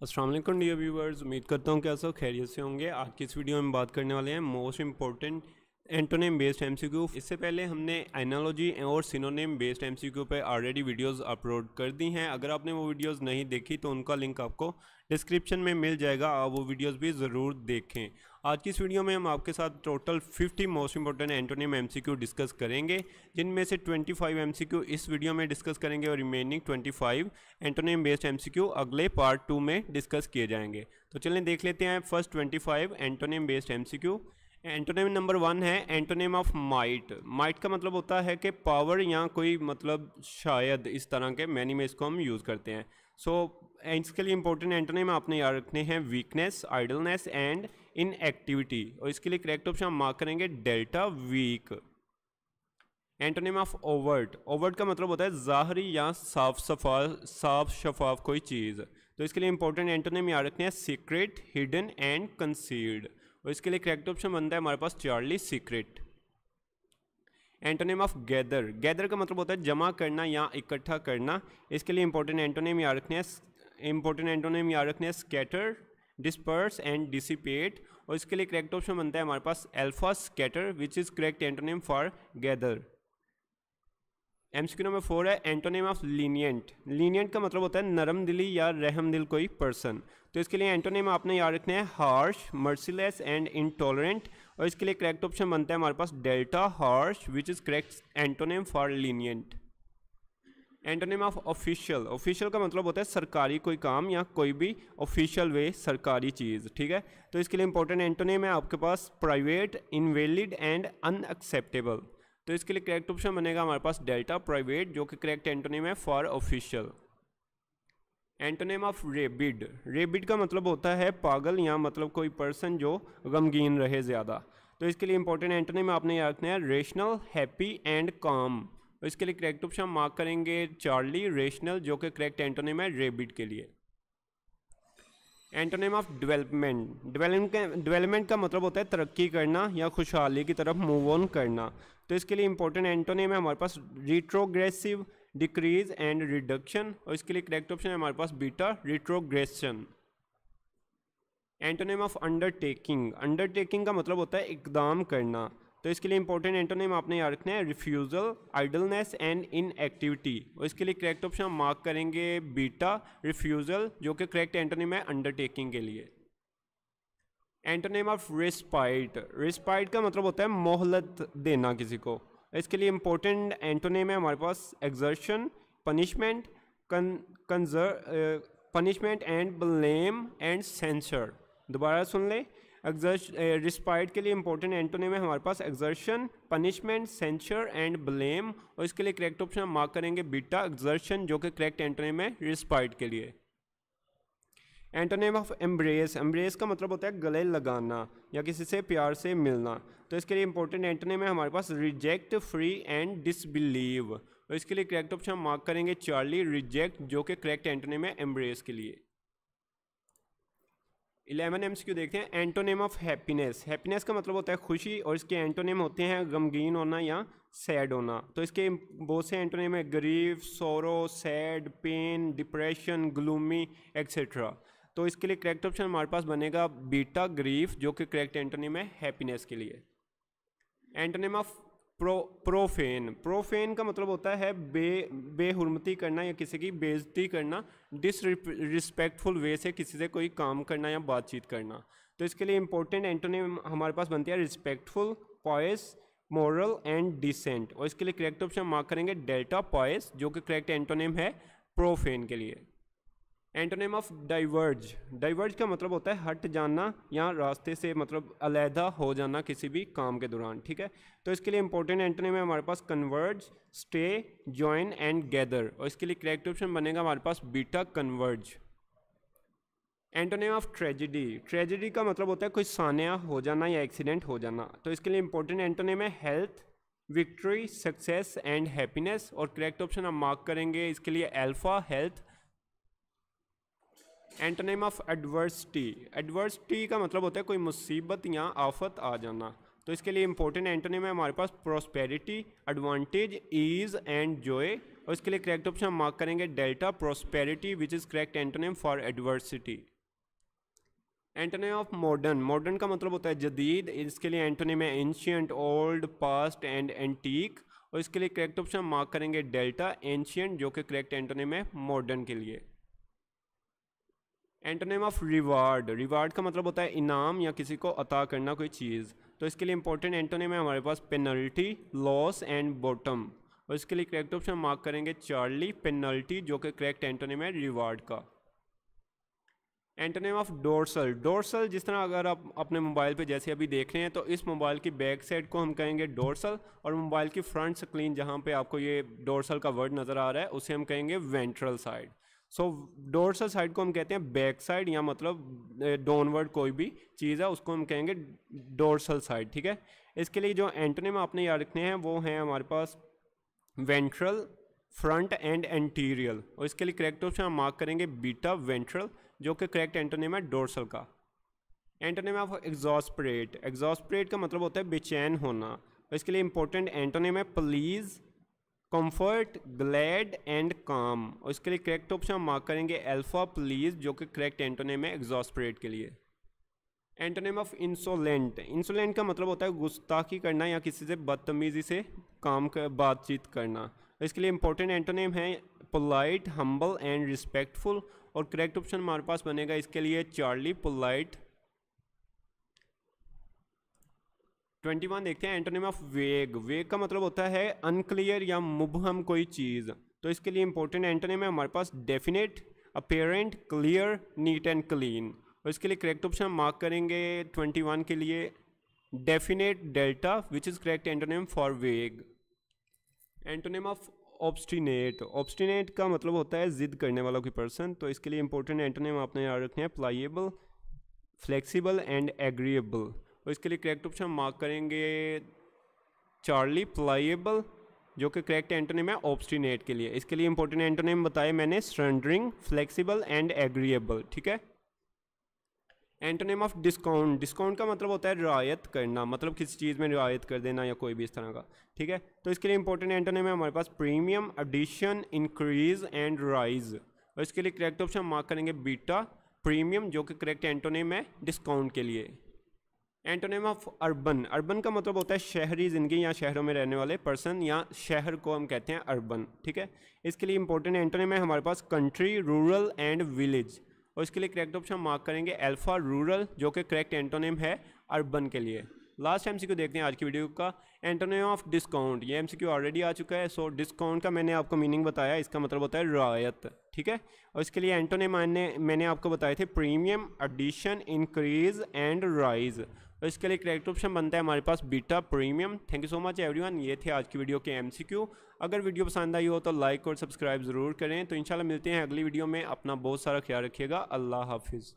अस्सलाम वालेकुम dear viewers, उम्मीद करता हूँ कि आप सब खैरियत से होंगे। आज की इस वीडियो में बात करने वाले हैं most important antonym based MCQ. इससे पहले हमने एनालॉजी और सिनोनिम बेस्ड एमसीक्यू पे ऑलरेडी वीडियोस अपलोड कर दी हैं। अगर आपने वो वीडियोस नहीं देखी तो उनका लिंक आपको डिस्क्रिप्शन में मिल जाएगा, आप वो वीडियोस भी ज़रूर देखें। आज की इस वीडियो में हम आपके साथ total 50 most important antonym MCQ discuss करेंगे, जिनमें से 25 एमसीक्यू इस वीडियो में डिस्कस करेंगे और रिमेनिंग 25 एंटोनिम बेस्ड एमसीक्यू अगले पार्ट 2 में डिस्कस किए जाएंगे। तो चलें देख लेते हैं first 25 antonym based MCQ. Antonym number 1 है एंटोनिम ऑफ माइट। माइट का मतलब होता है कि पावर या कोई मतलब शायद, इस तरह के मैनी में इसको हम यूज़ करते हैं। इसके लिए इंपॉर्टेंट एंटोनिम आपने याद रखने हैं वीकनेस, आइडलनेस एंड इनएक्टिविटी। और इसके लिए करेक्ट ऑप्शन हम मार्क करेंगे delta, weak. Antonym of overt. Overt का मतलब होता है ज़ाहरी या साफ शफाफ कोई चीज़। तो इसके लिए इंपॉर्टेंट एंटोनिम याद रखने हैं सीक्रेट, हिडन एंड कंसील्ड। और इसके लिए करेक्ट ऑप्शन बनता है हमारे पास Charlie, secret. Antonym of gather. Gather का मतलब होता है जमा करना या इकट्ठा करना। इसके लिए इंपॉर्टेंट एंटोनिम याद रखने हैं स्कैटर, डिस्पर्स एंड डिसिपेट। और इसके लिए करेक्ट ऑप्शन बनता है हमारे पास alpha, scatter, which is correct antonym for gather. MCQ number 4 है एंटोनिम ऑफ लीनियंट। लीनियंट का मतलब होता है नरम दिली या रहम दिल कोई पर्सन। तो इसके लिए एंटोनिम आपने याद रखने हैं हार्श, मर्सीलेस एंड इंटॉलरेंट। और इसके लिए करेक्ट ऑप्शन बनता है हमारे पास delta, harsh, which is correct antonym for lenient. Antonym of official. Official का मतलब होता है सरकारी कोई काम या कोई भी ऑफिशियल वे, सरकारी चीज़, ठीक है। तो इसके लिए इंपॉर्टेंट एंटोनिम है आपके पास प्राइवेट, इनवैलिड एंड अनएक्सेप्टेबल। तो इसके लिए करेक्ट ऑप्शन बनेगा हमारे पास डेल्टा, प्राइवेट, जो कि करेक्ट एंटोनिम है for official. Antonym of rapid. Rapid का मतलब होता है पागल या मतलब कोई पर्सन जो गमगीन रहे ज़्यादा। तो इसके लिए इंपॉर्टेंट एंटोनिम आपने याद रखना है रेशनल, हैप्पी एंड काम। तो इसके लिए करेक्ट ऑप्शन मार्क करेंगे चार्ली, रेशनल, जो कि करेक्ट एंटोनिम है रेबिड के लिए। Antonym of development. डेवलपमेंट का मतलब होता है तरक्की करना या खुशहाली की तरफ मूव ऑन करना। तो इसके लिए इंपॉर्टेंट एंटोनिम है हमारे पास रिट्रोग्रेसिव, डिक्रीज एंड रिडक्शन। और इसके लिए करेक्ट ऑप्शन है हमारे पास beta, retrogression. Antonym of undertaking. Undertaking का मतलब होता है इकदाम करना। तो इसके लिए इंपॉर्टेंट एंटोनिम आपने याद रखना है रिफ्यूज़ल, आइडलनेस एंड इनएक्टिविटी। और इसके लिए करेक्ट ऑप्शन हम मार्क करेंगे बीटा, रिफ्यूज़ल, जो कि करेक्ट एंटोनिम है अंडरटेकिंग के लिए। Antonym of respite. रिस्पाइट का मतलब होता है मोहलत देना किसी को। इसके लिए इंपॉर्टेंट एंटोनिम है हमारे पास exertion, punishment, punishment and blame and censure. दोबारा सुन ले, रिस्पाइट के लिए इंपॉर्टेंट एंटोनिम है हमारे पास exertion, punishment, censure and blame. और इसके लिए करेक्ट ऑप्शन हम मार्क करेंगे बीटा, एक्सर्शन, जो कि करेक्ट एंटोनिम है रिस्पाइट के लिए। Antonym of embrace. एम्ब्रेस का मतलब होता है गले लगाना या किसी से प्यार से मिलना। तो इसके लिए इंपॉर्टेंट एंटोनिम है हमारे पास रिजेक्ट, फ्री एंड डिसबिलीव। और इसके लिए करेक्ट ऑप्शन हम मार्क करेंगे चार्ली, रिजेक्ट, जो कि करेक्ट एंटोनिम है एम्ब्रेस के लिए। 11 एमसीक्यू देखते हैं एंटोनिम ऑफ हैप्पीनेस। हैप्पीनेस का मतलब होता है खुशी और इसके एंटोनिम होते हैं गमगीन होना या सैड होना। तो इसके बहुत से एंटोनिम है grief, sorrow, sad, pain, depression, gloomy etcetera. तो इसके लिए करेक्ट ऑप्शन हमारे पास बनेगा बीटा, ग्रीफ, जो कि करेक्ट एंटोनिम है हैप्पीनेस के लिए। Antonym of profane. प्रोफेन का मतलब होता है बेहुरमती करना या किसी की बेइज्जती करना, डिसरिस्पेक्टफुल वे से किसी से कोई काम करना या बातचीत करना। तो इसके लिए इंपॉर्टेंट एंटोनिम हमारे पास बनती है respectful, pious, moral and decent. और इसके लिए करेक्ट ऑप्शन मार्क करेंगे डेल्टा, पॉयस, जो कि करेक्ट एंटोनिम है प्रोफेन के लिए। Antonym of diverge. डाइवर्ज का मतलब होता है हट जाना या रास्ते से मतलब अलहदा हो जाना किसी भी काम के दौरान, ठीक है। तो इसके लिए इंपॉर्टेंट एंटोनिम है हमारे पास converge, stay, join and gather. और इसके लिए करेक्ट ऑप्शन बनेगा हमारे पास beta, converge. Antonym of tragedy. Tragedy का मतलब होता है कोई सान्या हो जाना या एक्सीडेंट हो जाना। तो इसके लिए इंपॉर्टेंट एंटोनिम है health, victory, success and happiness. और करेक्ट ऑप्शन हम मार्क करेंगे इसके लिए alpha, health. Antonym of adversity. Adversity का मतलब होता है कोई मुसीबत या आफत आ जाना। तो इसके लिए इंपॉर्टेंट एंटोनिम है हमारे पास prosperity, advantage, ease and joy. और इसके लिए करेक्ट ऑप्शन हम मार्क करेंगे delta, prosperity, which is correct antonym for adversity. Antonym of modern, modern का मतलब होता है जदीद, इसके लिए एंटोनिम है ancient, old, past and antique, और इसके लिए करेक्ट ऑप्शन मार्क करेंगे डेल्टा, एंशियंट जो कि करेक्ट एंटोनिम है मॉडर्न के लिए। एंटोनिम ऑफ रिवार्ड, रिवार्ड का मतलब होता है इनाम या किसी को अता करना कोई चीज़, तो इसके लिए इंपॉर्टेंट एंटोनिम है हमारे पास पेनल्टी, लॉस एंड बॉटम, और इसके लिए करेक्ट ऑप्शन मार्क करेंगे चार्ली, पेनल्टी जो कि करेक्ट एंटोनिम है रिवार्ड का। एंटोनिम ऑफ डोर्सल, डोर्सल जिस तरह अगर आप अपने मोबाइल पे जैसे अभी देख रहे हैं तो इस मोबाइल की बैक साइड को हम कहेंगे डोर्सल, और मोबाइल की फ्रंट स्क्रीन जहाँ पे आपको ये डोर्सल का वर्ड नज़र आ रहा है उसे हम कहेंगे वेंट्रल साइड। सो डोर्सल साइड को हम कहते हैं बैक साइड, या मतलब डाउनवर्ड कोई भी चीज़ है उसको हम कहेंगे डोर्सल साइड, ठीक है। इसके लिए जो एंटोनिम आपने याद रखने हैं वो हैं हमारे पास वेंट्रल, फ्रंट एंड एंटीरियल, और इसके लिए करेक्ट ऑप्शन हम मार्क करेंगे बीटा, वेंट्रल जो कि करेक्ट एंटोनिम है डोर्सल का। एंटोनिम ऑफ एग्जॉस्परेट, एग्जॉस्परेट का मतलब होता है बेचैन होना, और इसके लिए इंपॉर्टेंट एंटोनिम है प्लीज, कंफर्ट, ग्लैड एंड काम, और इसके लिए करेक्ट ऑप्शन हम मार्क करेंगे अल्फा, प्लीज जो कि करेक्ट एंटोनिम है एग्जॉस्परेट के लिए। एंटोनिम ऑफ इंसोलेंट, इंसोलेंट का मतलब होता है गुस्ताखी करना या किसी से बदतमीजी से बातचीत करना, इसके लिए इंपॉर्टेंट एंटोनिम है पोलाइट, हम्बल एंड रिस्पेक्टफुल, और करेक्ट ऑप्शन हमारे पास बनेगा इसके लिए चार्ली, पोलाइट। 21 देखते हैं एंटोनिम ऑफ वेग, वेग का मतलब होता है अनक्लियर या मुबहम कोई चीज़, तो इसके लिए इंपॉर्टेंट एंटोनिम है हमारे पास definite, apparent, clear, neat and clean, और इसके लिए करेक्ट ऑप्शन मार्क करेंगे 21 के लिए definite, delta which is correct antonym for वेग। एंटोनिम ऑफ ऑब्स्टिनेट, ऑब्स्टिनेट का मतलब होता है जिद करने वाला कोई पर्सन, तो इसके लिए इंपॉर्टेंट एंटोनिम आपने याद रखने हैं प्लाइएबल, फ्लेक्सिबल एंड एग्रीएबल, और इसके लिए करेक्ट ऑप्शन मार्क करेंगे चार्ली, प्लाइएबल जो कि करेक्ट एंटोनिम है ऑब्स्टिनेट के लिए। इसके लिए इंपॉर्टेंट एंटोनिम बताए मैंने सरेंडरिंग, फ्लेक्सिबल एंड एग्रीएबल, ठीक है। एंटोनिम ऑफ डिस्काउंट, डिस्काउंट का मतलब होता है रियायत करना, मतलब किसी चीज़ में रियायत कर देना या कोई भी इस तरह का, ठीक है। तो इसके लिए इंपॉर्टेंट एंटोनिम है हमारे पास premium, addition, increase and rise, और इसके लिए करेक्ट ऑप्शन मार्क करेंगे बीटा, प्रीमियम जो कि करेक्ट एंटोनिम है डिस्काउंट के लिए। एंटोनिम ऑफ अर्बन, अर्बन का मतलब होता है शहरी ज़िंदगी या शहरों में रहने वाले पर्सन, या शहर को हम कहते हैं अर्बन, ठीक है। इसके लिए इंपॉर्टेंट एंटोनिम है हमारे पास कंट्री, रूरल एंड विलेज, और इसके लिए करेक्ट ऑप्शन मार्क करेंगे अल्फा, रूरल जो कि करेक्ट एंटोनिम है अर्बन के लिए। लास्ट एमसीक्यू देखते हैं आज की वीडियो का, एंटोनिम ऑफ डिस्काउंट, ये एमसीक्यू ऑलरेडी आ चुका है। सो डिस्काउंट का मैंने आपको मीनिंग बताया, इसका मतलब होता है रियायत, ठीक है। और इसके लिए एंटोनिम मैंने आपको बताए थे premium, addition, increase and rise, और इसके लिए करेक्ट ऑप्शन बनता है हमारे पास beta, premium. Thank you so much everyone, ये थे आज की वीडियो के एमसीक्यू। अगर वीडियो पसंद आई हो तो लाइक और सब्सक्राइब ज़रूर करें। तो इंशाल्लाह मिलते हैं अगली वीडियो में, अपना बहुत सारा ख्याल रखिएगा, अल्लाह हाफिज़।